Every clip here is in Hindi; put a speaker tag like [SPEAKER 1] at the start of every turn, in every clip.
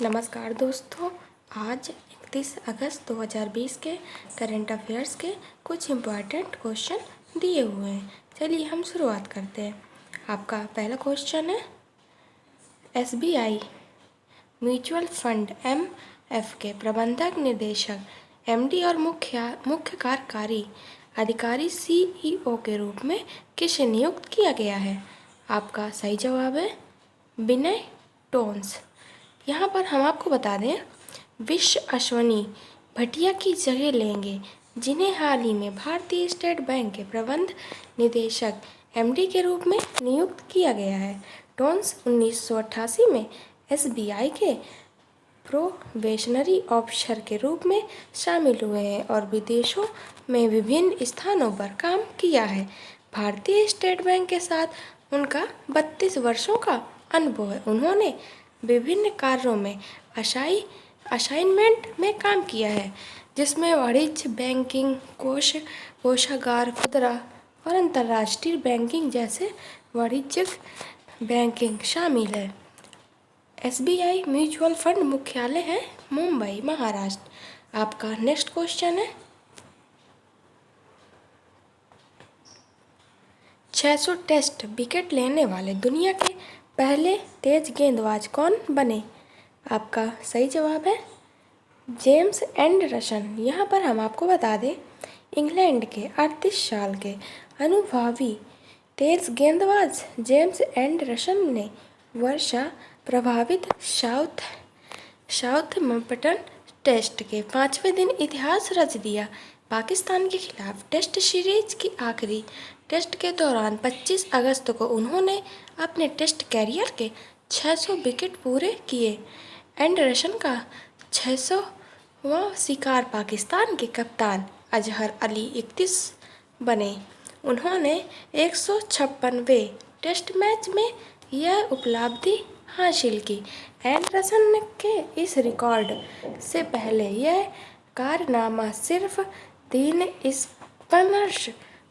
[SPEAKER 1] नमस्कार दोस्तों। आज 31 अगस्त 2020 के करंट अफेयर्स के कुछ इम्पॉर्टेंट क्वेश्चन दिए हुए हैं। चलिए हम शुरुआत करते हैं। आपका पहला क्वेश्चन है, SBI म्यूचुअल फंड MF के प्रबंधक निदेशक MD और मुख्य कार्यकारी अधिकारी CEO के रूप में किसे नियुक्त किया गया है? आपका सही जवाब है विनय टोन्स। यहाँ पर हम आपको बता दें, विश्व अश्वनी भटिया की जगह लेंगे, जिन्हें हाल ही में भारतीय स्टेट बैंक के प्रबंध निदेशक MD के रूप में नियुक्त किया गया है। टोन्स 1988 में SBI के प्रोबेशनरी ऑफिसर के रूप में शामिल हुए हैं और विदेशों में विभिन्न स्थानों पर काम किया है। भारतीय स्टेट बैंक के साथ उनका 32 वर्षों का अनुभव है। उन्होंने विभिन्न कार्यों में असाइनमेंट में काम किया है, जिसमें वाणिज्य बैंकिंग, कोषागार, खुदरा और अंतर्राष्ट्रीय बैंकिंग जैसे वाणिज्यिक बैंकिंग शामिल है। SBI म्यूचुअल फंड मुख्यालय है मुंबई, महाराष्ट्र। आपका नेक्स्ट क्वेश्चन है, 600 टेस्ट विकेट लेने वाले दुनिया के पहले तेज गेंदबाज कौन बने? आपका सही जवाब है जेम्स एंडरसन। यहाँ पर हम आपको बता दें, इंग्लैंड के 38 साल के अनुभवी तेज गेंदबाज जेम्स एंडरसन ने वर्षा प्रभावित साउथम्पटन टेस्ट के 5वें दिन इतिहास रच दिया। पाकिस्तान के खिलाफ टेस्ट सीरीज की आखिरी टेस्ट के दौरान 25 अगस्त को उन्होंने अपने टेस्ट कैरियर के 600 विकेट पूरे किए। एंडरसन का 600वां शिकार पाकिस्तान के कप्तान अजहर अली 31 बने। उन्होंने 156वें टेस्ट मैच में यह उपलब्धि हासिल की। एंडरसन के इस रिकॉर्ड से पहले यह कारनामा सिर्फ 3 spinners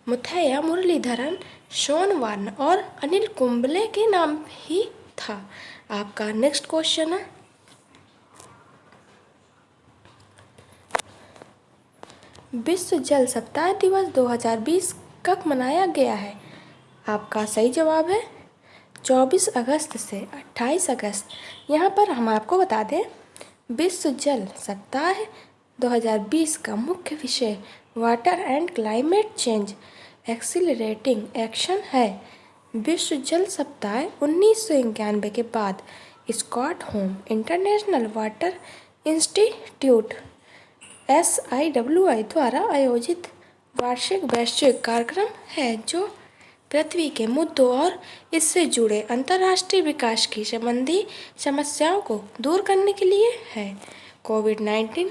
[SPEAKER 1] Muttiah Muralitharan, Shane Warne और अनिल कुंबले के नाम ही था। आपका नेक्स्ट क्वेश्चन है, विश्व जल सप्ताह दिवस 2020 कब मनाया गया है? आपका सही जवाब है 24 अगस्त से 28 अगस्त। यहाँ पर हम आपको बता दें, विश्व जल सप्ताह 2020 का मुख्य विषय water and climate change accelerating action है। विश्व जल सप्ताह 1991 के बाद Stockholm international water institute SIWI द्वारा आयोजित वार्षिक वैश्विक कार्यक्रम है, जो पृथ्वी के मुद्दों और इससे जुड़े अंतर्राष्ट्रीय विकास की संबंधी समस्याओं को दूर करने के लिए है। कोविड-19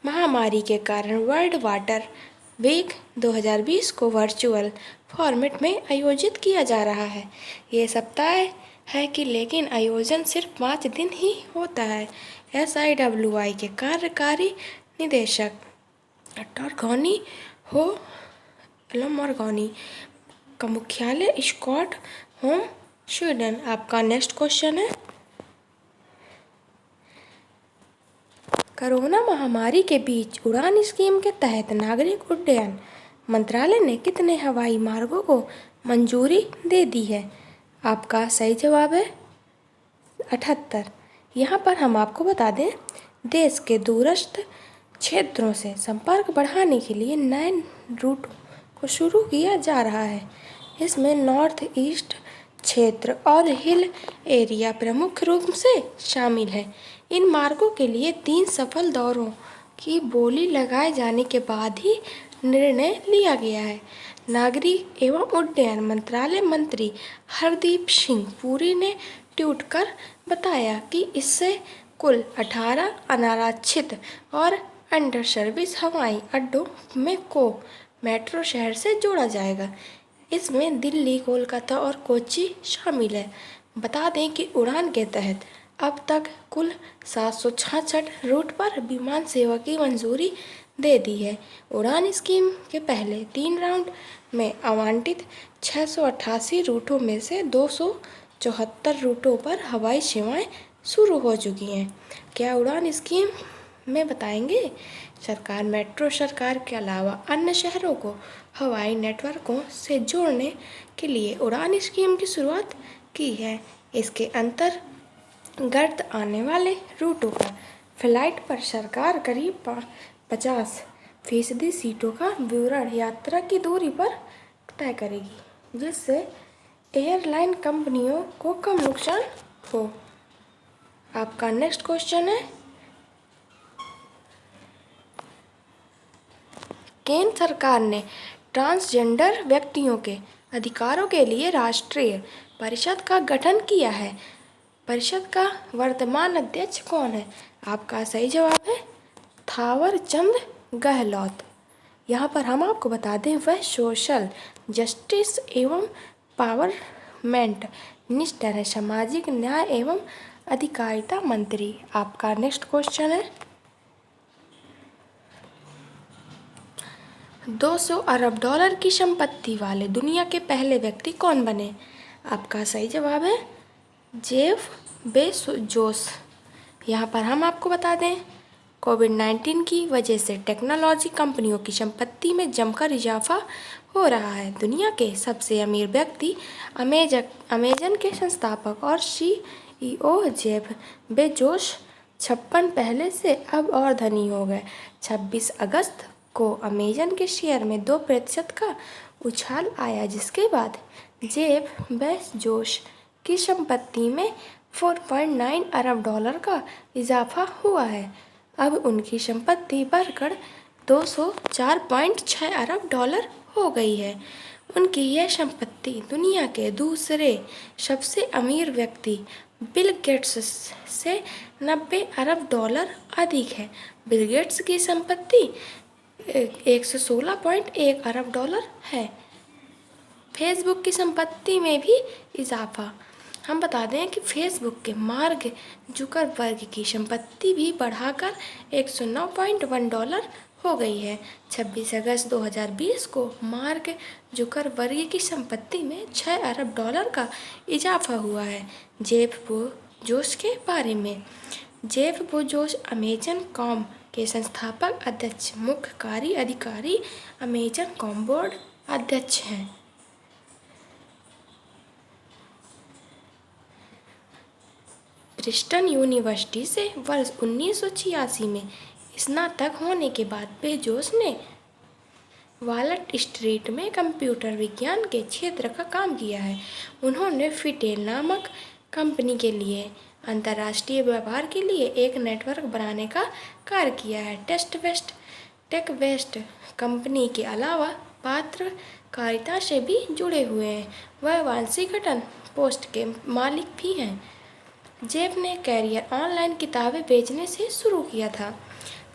[SPEAKER 1] महामारी के कारण वर्ल्ड वाटर वीक 2020 को वर्चुअल फॉर्मेट में आयोजित किया जा रहा है। ये सप्ताह है कि लेकिन आयोजन सिर्फ 5 दिन ही होता है। SIWI के कार्यकारी निदेशक टॉरघॉनी हो लमोरगॉनी का मुख्यालय स्टॉकहोम, स्वीडन। आपका नेक्स्ट क्वेश्चन है, कोरोना महामारी के बीच उड़ान स्कीम के तहत नागरिक उड्डयन मंत्रालय ने कितने हवाई मार्गों को मंजूरी दे दी है? आपका सही जवाब है 78। यहाँ पर हम आपको बता दें, देश के दूरस्थ क्षेत्रों से संपर्क बढ़ाने के लिए नए रूट को शुरू किया जा रहा है। इसमें नॉर्थ ईस्ट क्षेत्र और हिल एरिया प्रमुख रूप से शामिल है। इन मार्गों के लिए 3 सफल दौरों की बोली लगाए जाने के बाद ही निर्णय लिया गया है। नागरिक एवं उड्डयन मंत्रालय मंत्री हरदीप सिंह पुरी ने ट्वीट कर बताया कि इससे कुल 18 अनारक्षित और अंडर सर्विस हवाई अड्डों में को मेट्रो शहर से जोड़ा जाएगा। इसमें दिल्ली, कोलकाता और कोच्चि शामिल है। बता दें कि उड़ान के तहत अब तक कुल 766 रूट पर विमान सेवा की मंजूरी दे दी है। उड़ान स्कीम के पहले 3 राउंड में आवंटित 688 रूटों में से 274 रूटों पर हवाई सेवाएं शुरू हो चुकी हैं। क्या उड़ान स्कीम में बताएंगे? सरकार मेट्रो सरकार के अलावा अन्य शहरों को हवाई नेटवर्कों से जोड़ने के लिए उड़ान स्कीम की शुरुआत की है। इसके अंतर्गत आने वाले रूटों पर फ्लाइट पर सरकार करीब 50% सीटों का विवरण यात्रा की दूरी पर तय करेगी, जिससे एयरलाइन कंपनियों को कम नुकसान हो। आपका नेक्स्ट क्वेश्चन है, केंद्र सरकार ने ट्रांसजेंडर व्यक्तियों के अधिकारों के लिए राष्ट्रीय परिषद का गठन किया है। परिषद का वर्तमान अध्यक्ष कौन है? आपका सही जवाब है थावर चंद गहलोत। यहाँ पर हम आपको बता दें वह सोशल जस्टिस एवं पावरमेंट मिनिस्टर है, सामाजिक न्याय एवं अधिकारिता मंत्री। आपका नेक्स्ट क्वेश्चन है, 200 अरब डॉलर की संपत्ति वाले दुनिया के पहले व्यक्ति कौन बने? आपका सही जवाब है जेफ बेजोस। यहाँ पर हम आपको बता दें कोविड-19 की वजह से टेक्नोलॉजी कंपनियों की संपत्ति में जमकर इजाफा हो रहा है। दुनिया के सबसे अमीर व्यक्ति अमेजन के संस्थापक और CEO जेफ बेजोस 56 पहले से अब और धनी हो गए। 26 अगस्त को अमेजन के शेयर में 2% का उछाल आया, जिसके बाद जेफ बेजोस की संपत्ति में 4.9 अरब डॉलर का इजाफा हुआ है। अब उनकी संपत्ति बढ़कर 204.6 अरब डॉलर हो गई है। उनकी यह संपत्ति दुनिया के दूसरे सबसे अमीर व्यक्ति बिल गेट्स से 90 अरब डॉलर अधिक है। बिल गेट्स की संपत्ति 116.1 अरब डॉलर है। फेसबुक की संपत्ति में भी इजाफा। हम बता दें कि फेसबुक के मार्क जुकरबर्ग की संपत्ति भी बढ़ाकर 109.1 डॉलर हो गई है। 26 अगस्त 2020 को मार्क जुकरबर्ग की संपत्ति में 6 अरब डॉलर का इजाफा हुआ है। जेफ बेजोस के बारे में, जेफ बेजोस अमेजन कॉम के संस्थापक अध्यक्ष, मुख्य कार्य अधिकारी, अमेजन कॉम बोर्ड अध्यक्ष हैं। प्रिंसटन यूनिवर्सिटी से वर्ष 1986 में स्नातक होने के बाद बेजोस ने वॉल स्ट्रीट में कंप्यूटर विज्ञान के क्षेत्र का काम किया है। उन्होंने फिटेल नामक कंपनी के लिए अंतर्राष्ट्रीय व्यापार के लिए एक नेटवर्क बनाने का कार्य किया है। टेकवेस्ट कंपनी के अलावा पत्रकारिता से भी जुड़े हुए हैं। वह वाशिंगटन पोस्ट के मालिक भी हैं। जेफ ने कैरियर ऑनलाइन किताबें बेचने से शुरू किया था।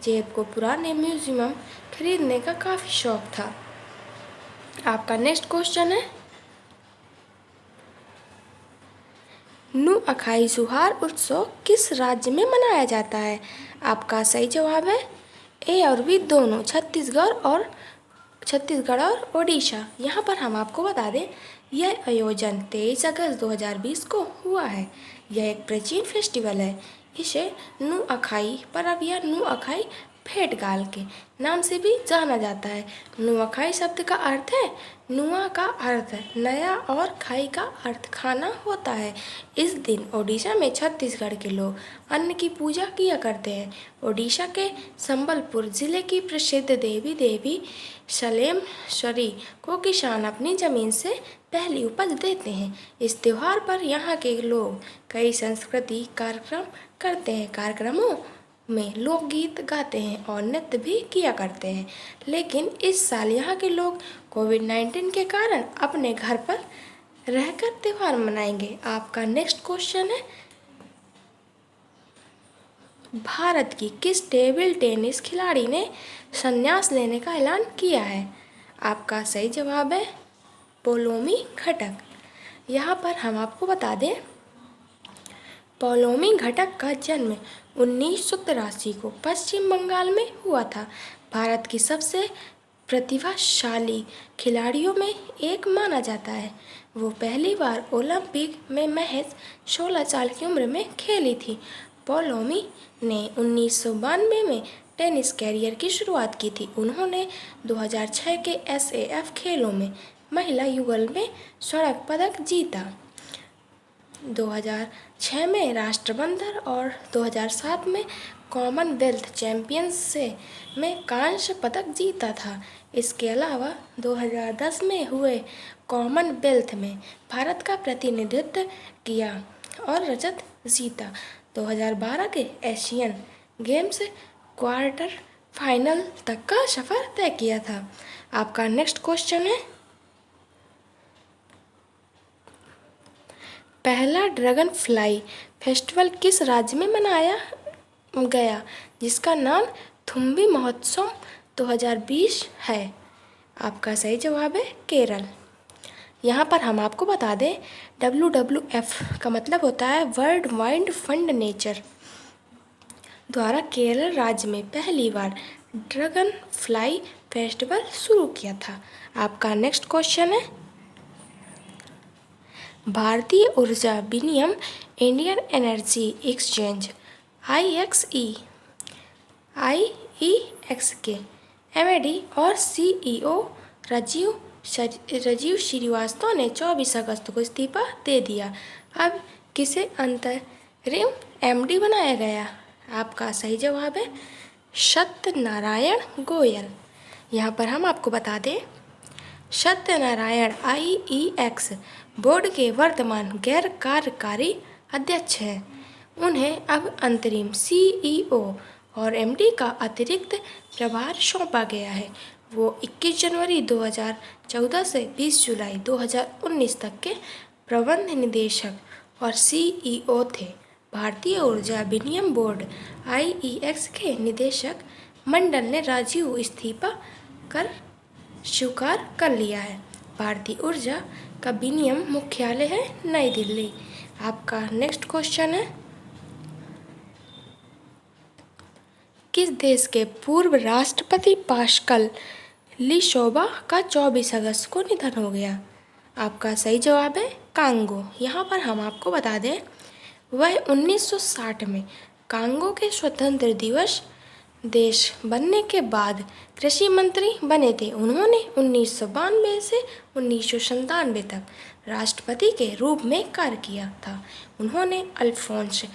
[SPEAKER 1] जेफ को पुराने म्यूजियम खरीदने का काफ़ी शौक था। आपका नेक्स्ट क्वेश्चन है, नुआखाई सुहार उत्सव किस राज्य में मनाया जाता है? आपका सही जवाब है ए और बी दोनों, छत्तीसगढ़ और ओडिशा। यहाँ पर हम आपको बता दें यह आयोजन 23 अगस्त 2020 को हुआ है। यह एक प्राचीन फेस्टिवल है। इसे नुआखाई पर्व या नुआखाई भेंटगाल के नाम से भी जाना जाता है। नुआखाई शब्द का अर्थ है, नुआ का अर्थ नया और खाई का अर्थ खाना होता है। इस दिन ओडिशा में छत्तीसगढ़ के लोग अन्न की पूजा किया करते हैं। ओडिशा के संबलपुर जिले की प्रसिद्ध देवी शलेमश्वरी को किसान अपनी जमीन से पहली उपज देते हैं। इस त्योहार पर यहाँ के लोग कई सांस्कृतिक कार्यक्रम करते हैं। कार्यक्रमों में लोकगीत गाते हैं और नृत्य भी किया करते हैं। लेकिन इस साल यहाँ के लोग कोविड-19 के कारण अपने घर पर रहकर त्यौहार मनाएंगे। आपका नेक्स्ट क्वेश्चन है, भारत की किस टेबल टेनिस खिलाड़ी ने संन्यास लेने का ऐलान किया है? आपका सही जवाब है पौलोमी घटक। यहाँ पर हम आपको बता दें पौलोमी घटक का जन्म 1983 को पश्चिम बंगाल में हुआ था। भारत की सबसे प्रतिभाशाली खिलाड़ियों में एक माना जाता है। वो पहली बार ओलंपिक में महज 16 साल की उम्र में खेली थी। पौलोमी ने 1992 में टेनिस कैरियर की शुरुआत की थी। उन्होंने 2006 के एसएएफ खेलों में महिला युगल में स्वर्ण पदक जीता। 2006 में राष्ट्रमंडल और 2007 में कॉमनवेल्थ चैंपियनशिप में कांस्य पदक जीता था। इसके अलावा 2010 में हुए कॉमनवेल्थ में भारत का प्रतिनिधित्व किया और रजत जीता। 2012 के एशियन गेम्स क्वार्टर फाइनल तक का सफर तय किया था। आपका नेक्स्ट क्वेश्चन है, पहला ड्रैगन फ्लाई फेस्टिवल किस राज्य में मनाया गया, जिसका नाम थुम्बी महोत्सव 2020 है? आपका सही जवाब है केरल। यहाँ पर हम आपको बता दें, WWF का मतलब होता है वर्ल्ड वाइड फंड नेचर द्वारा केरल राज्य में पहली बार ड्रैगन फ्लाई फेस्टिवल शुरू किया था। आपका नेक्स्ट क्वेश्चन है, भारतीय ऊर्जा विनियम इंडियन एनर्जी एक्सचेंज IEX के MD और CEO राजीव श्रीवास्तव ने 24 अगस्त को इस्तीफा दे दिया। अब किसे अंतरिम MD बनाया गया? आपका सही जवाब है सत्यनारायण गोयल। यहाँ पर हम आपको बता दें, सत्यनारायण IEX बोर्ड के वर्तमान गैर कार्यकारी अध्यक्ष हैं। उन्हें अब अंतरिम CEO और MD का अतिरिक्त प्रभार सौंपा गया है। वो 21 जनवरी 2014 से 20 जुलाई 2019 तक के प्रबंध निदेशक और CEO थे। भारतीय ऊर्जा विनियम बोर्ड IEX के निदेशक मंडल ने राजीव इस्तीफा कर स्वीकार कर लिया है। भारतीय ऊर्जा का विनियम मुख्यालय है नई दिल्ली। आपका नेक्स्ट क्वेश्चन है, किस देश के पूर्व राष्ट्रपति पास्कल लिशोबा का 24 अगस्त को निधन हो गया? आपका सही जवाब है कांगो। यहाँ पर हम आपको बता दें, वह 1960 में कांगो के स्वतंत्र दिवस देश बनने के बाद कृषि मंत्री बने थे। उन्होंने 1992 से 1997 तक राष्ट्रपति के रूप में कार्य किया था। उन्होंने अल्फोंस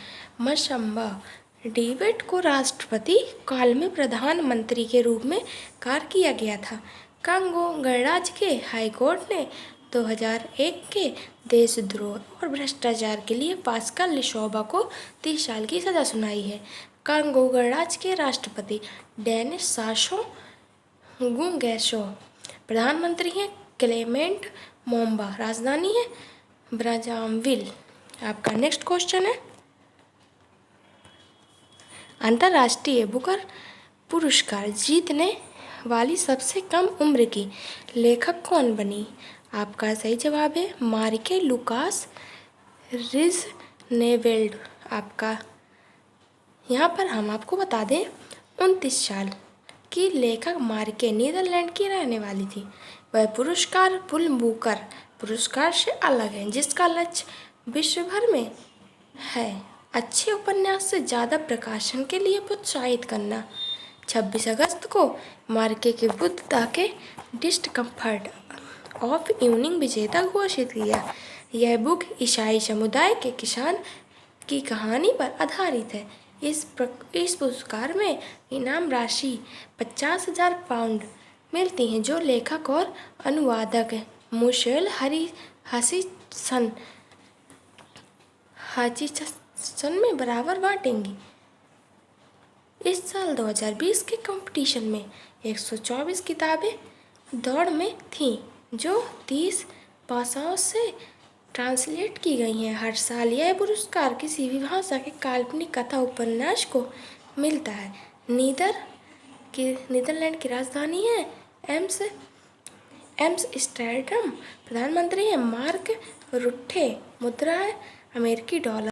[SPEAKER 1] मसम्बा डेविड को राष्ट्रपति काल में प्रधानमंत्री के रूप में कार्य किया गया था। कांगो गणराज्य के हाई कोर्ट ने 2001 के देशद्रोह और भ्रष्टाचार के लिए पास्कल लिशोबा को 30 साल की सजा सुनाई है। कांगो गणराज्य के राष्ट्रपति डेनिस सासो गुंगेसो, प्रधानमंत्री हैं क्लेमेंट मोम्बा, राजधानी है ब्राज़ाविल। आपका नेक्स्ट क्वेश्चन है, अंतर्राष्ट्रीय बुकर पुरस्कार जीतने वाली सबसे कम उम्र की लेखक कौन बनी? आपका सही जवाब है मारिके लुकास रिजनेवेल्ड। आपका यहाँ पर हम आपको बता दें, 29 साल की लेखक मारिके नीदरलैंड की रहने वाली थी। वह पुरस्कार बुकर पुरस्कार से अलग है, जिसका लक्ष्य विश्व भर में है अच्छे उपन्यास से ज़्यादा प्रकाशन के लिए प्रोत्साहित करना। 26 अगस्त को मार्के के बुद्धा के डिस्कम्फर्ट ऑफ इवनिंग विजेता घोषित किया। यह बुक ईसाई समुदाय के किसान की कहानी पर आधारित है। इस पुरस्कार में इनाम राशि 50,000 पाउंड मिलती हैं, जो लेखक और अनुवादक मुशेल हचिसन में बराबर बांटेंगी। इस साल 2020 के कंपटीशन में 124 किताबें दौड़ में थीं, जो 30 भाषाओं से ट्रांसलेट की गई हैं। हर साल यह पुरस्कार किसी भी भाषा के काल्पनिक कथा उपन्यास को मिलता है। नीदरलैंड की राजधानी है एम्स्टर्डम। प्रधानमंत्री है मार्क रुट्टे। मुद्रा है अमेरिकी डॉलर।